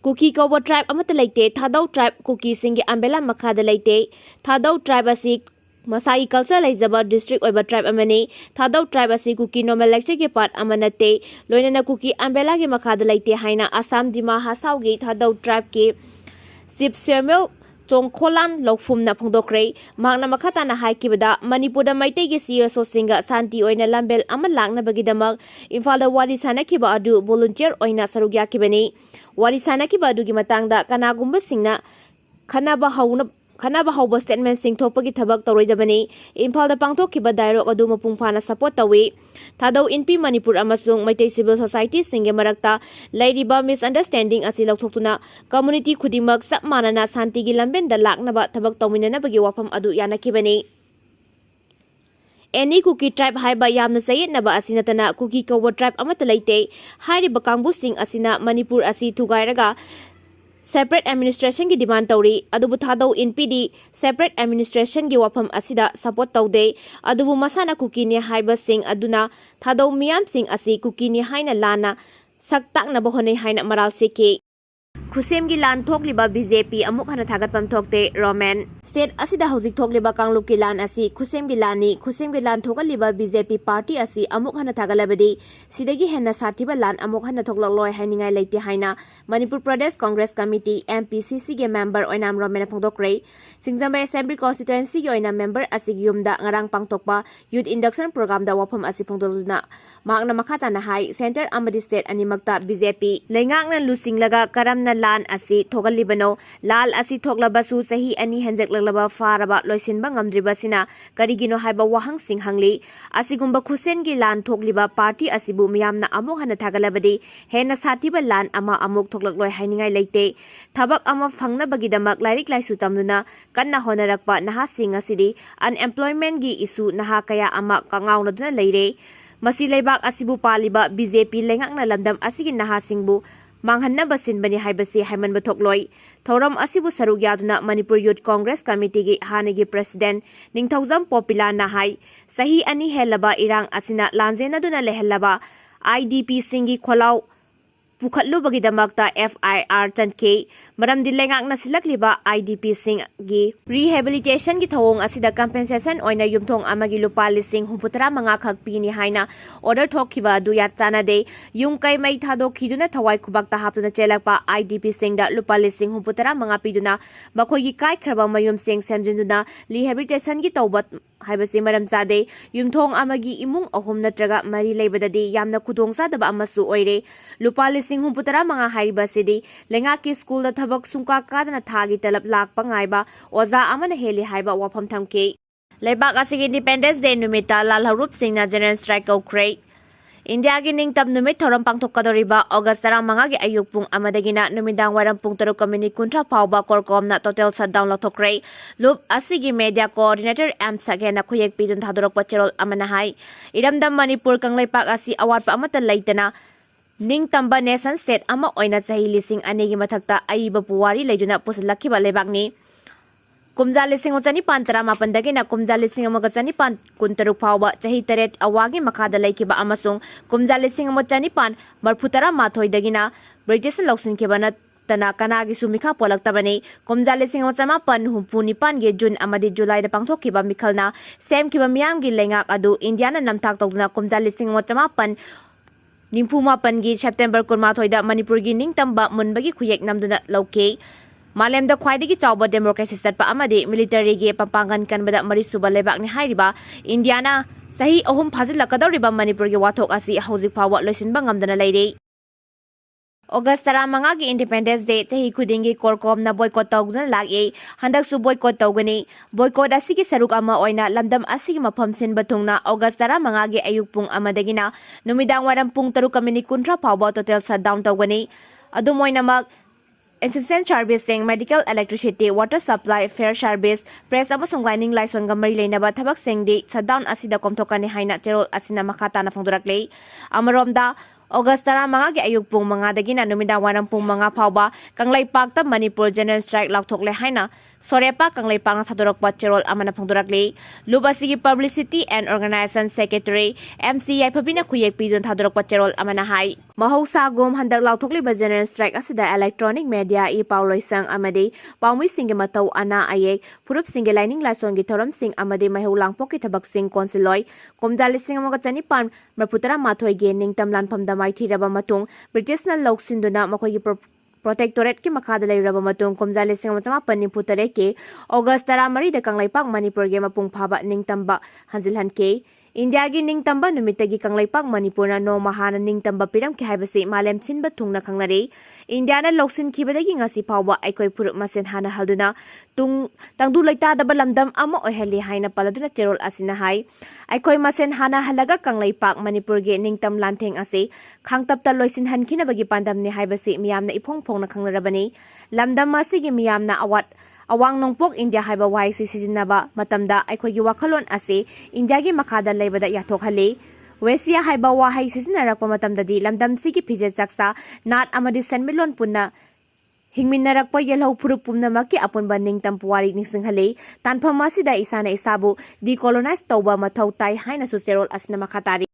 Kuki Kouba tribe Amata Leite, Thadou tribe Kuki Singi Ambela Makhada Leite, Thadou tribe asi Masai culture Laizaba district oiba tribe amani, Thadou tribe asi Kuki normal lecture ke part amanate, Loinana Kuki Ambela ke Makhada Leite Haina, Assam Dima Hasaugi, Thadou tribe ke Sip Samuel Chong Kholan Lokfum na Pongdokre, Magna Makhata na Haikibada, Manipur da Maite ge CEO so singa Santi oina lambel amalak na bagidamag, Infalda wari sana kiba adu volunteer oina sarugya kibani, wari sana kiba adu gi matangda kanagumba singna Kanaba hauba statement sing thopagi thabak tawroidabani Imphal da pangthokkiba dialogue adu mapung phana support tawi Thadou inpi Manipur amasung Maitei civil society singe marakta lairiba misunderstanding asi lauthoktuna community khudimak sap manana santi gi lamben da laknaba thabak tawminana bagi wafam adu yanakibani Any Kuki tribe haiba yamna sayet naba asinatana Kuki Kouba tribe amata leite hairiba kangbu sing asina Manipur asi thugairaga separate administration ki demand tauri adubu Thadou NPD separate administration ki wafam asida support taude adubu masana Kuki ni haiba sing aduna Thadou miyam sing asi Kuki ni haina lana saktak na bohone haina maral seke Khusem gi lan thokliba BJP amuk hana thagat pam thokte Roman state asida hojik thokliba kanglup ki lan asi Khusem gi lan thokaliba BJP party asi amuk hana thagalabadi sidagi hena sathiba lan amuk hana thoklakloi hainingai leite haina Manipur Pradesh Congress Committee MPCC ge member oinam Roman phongdokre Singjambai Assembly constituency ge oina member asi yumda ngarang pangtokpa youth induction program da wafam asi phongdoluna magna makhata na hai center amadi state animakta BJP lengak na lusinglaga karamna lan asi thogalibano lal asi thoklabasu sahi ani hanjak laglaba faraba loisinba ngamdribasina karigino haiba wahang sing hangli asigumba Khusen gi lan thokliba party asibu miyamna amuk hana thagalabadi hena satiba lan ama amuk thoklakloi hainingai leite thabak ama phangna bagidamak lairik laisu tamnuna kanna honarakpa naha sing asidi unemployment gi isu naha kaya ama kangauna duna leire masi leibak asibu paliba BJP lengakna lamdam asigi naha singbu Manghanna basin bani haibasi haiman bathokloi thoram asibu saruk yaduna Manipur Youth Congress Committee gi hanigi president ningthaujam popular na hai sahi ani helaba irang asina lanjena duna lehelaba IDP singi kholau pukhatlu bagi damakta FIR chanke maram dilengak na silakliba IDP sing gi rehabilitation gi thawong asida compensation oina yumthong amagi lupa lising humputara manga khakpi ni haina order thokkiba du yat chana de yung kai mai thado khiduna thawai khubakta haptuna chelakpa IDP sing da lupa lising humputara manga piduna makhoi gi kai khraba mayum sing semjinduna rehabilitation gi tawbat haibasi maram chade yumthong amagi imung ahum natraga mari leibadadi yamna khudong sadaba amasu oire lupa lising humputara manga hyriba sidi lenga ki school da thabak sungka kadana thagi talap lakpa ngaiba oza amana heli haiba wafam thamke lebak asigi independence day numita lal harup singna general strike Koukhre India gi ningtam numit thoram pangthokadoriba August 15 gi ayuk pung amadagina numidang waram pung 3 community kuntra phawba korkomna total shutdown lothokre loop asigi media coordinator M Sagena khuyek pidun thadorok pacherol amana hai iramdam Manipur kangleipak asi awat pa amata leitana ningtamba nation state ama oina chahi lising anegi mathakta aiba puwari leiduna puslakiba lebakni Kumja lising ochani pantara mapandagi na kumja lising amagachani pan kuntaruk phawba chahi taret awagi Makhada laikiba amasung kumja lising amachani pan marphutara mathoi dagina British loksin kebana tana kanagi sumikha polaktabani kumja lising amachama pan humpuni pan ge June amadi July da pangthokkiba mikhalna sem kiba miyam gi lengak adu Indiana namthak tawduna kumja lising amachama pan Nimphuma pangi September kurmathoi da Manipur gi ningtamba munbagi khuyek namduna lauke Malem da khwaidagi chawba democracy satpa amadi military gi papangan kanbada marisuba lebak ni hairiba Indiana sahi ahum phajilakadoriba Manipur gi wathok asi hojik phawa loisinba ngamdana leire August 15 gi Independence Day chahi khudingi korkom na boycott tawduna lagi handak su boycott tawgani boycott asigi saruk ama oina lamdam asigi mafam sin bathungna August 15 gi ayuk pung amadagina numidang waram pung 3 kamini kuntra phawba total shutdown tawgani adum oinamak Essential servicing, medical electricity, water supply, fair service, press amasung lining license gamari leinaba thabak sengdi shutdown asida komthokani haina terol asina makhata na phongdorakle amaromda August 15 ayuk pung mga dagina numidang wanang pung mga fauba Kanglaypakta Manipur General Strike lauthokle haina Sorepa Kanglaypak na Thadou cherol amana phangdorakle Lubasigi Publicity and Organization Secretary MCI Pabina Kuyek Pidon Thadou cherol amana hai Mahausa gom handak lauthokle ba General Strike asida electronic media I pauloisang amade paumi singe matau ana ayek purup singe lining lason gi thoram sing amade mahaulang poki thabak sing konsiloi komdali sing amaga chanipan marputara mathoi ge ningtam lanpham mai thiraba matung British na loksinduna makhoi Protectorate ki Makhada lairaba matung komjale sing matama paniputare ke August 13 da Kanglaypak Manipur ge mapung phaba ningtamba hanjilhan ke India gi ningtamba numitagi Kanglaypak Manipur na no mahana ningtamba piram ki haibase malem sinba thungna khangnare India na loksin khibadagi ngasi phawba aikoi purup masen hana halduna tangdu laita daba lamdam ama oihali haina paladuna cherol asina hai aikoi masen hana halaga Kanglaypak Manipur ge ningtam lantheng ase khangtapta loisin hankhina bagi pandam ni haibase miyamna ipong phongna khangnarabani lamdam masigi miyamna awang nongpok India haiba waisi sizinaba matamda aikhoigi wakhalon ase India gi Makhada leibada yathokhale Wesia haiba wahai sizinarappa matamdadi lamdam sigi phije jaksa nat amadi senmilon punna hingminarakpa yelhau purup pumnamaki apunba ningtam puwari ningsinghale tanpham asida isana isabu decolonize tawba mathau tai haina su cherol asina makhatari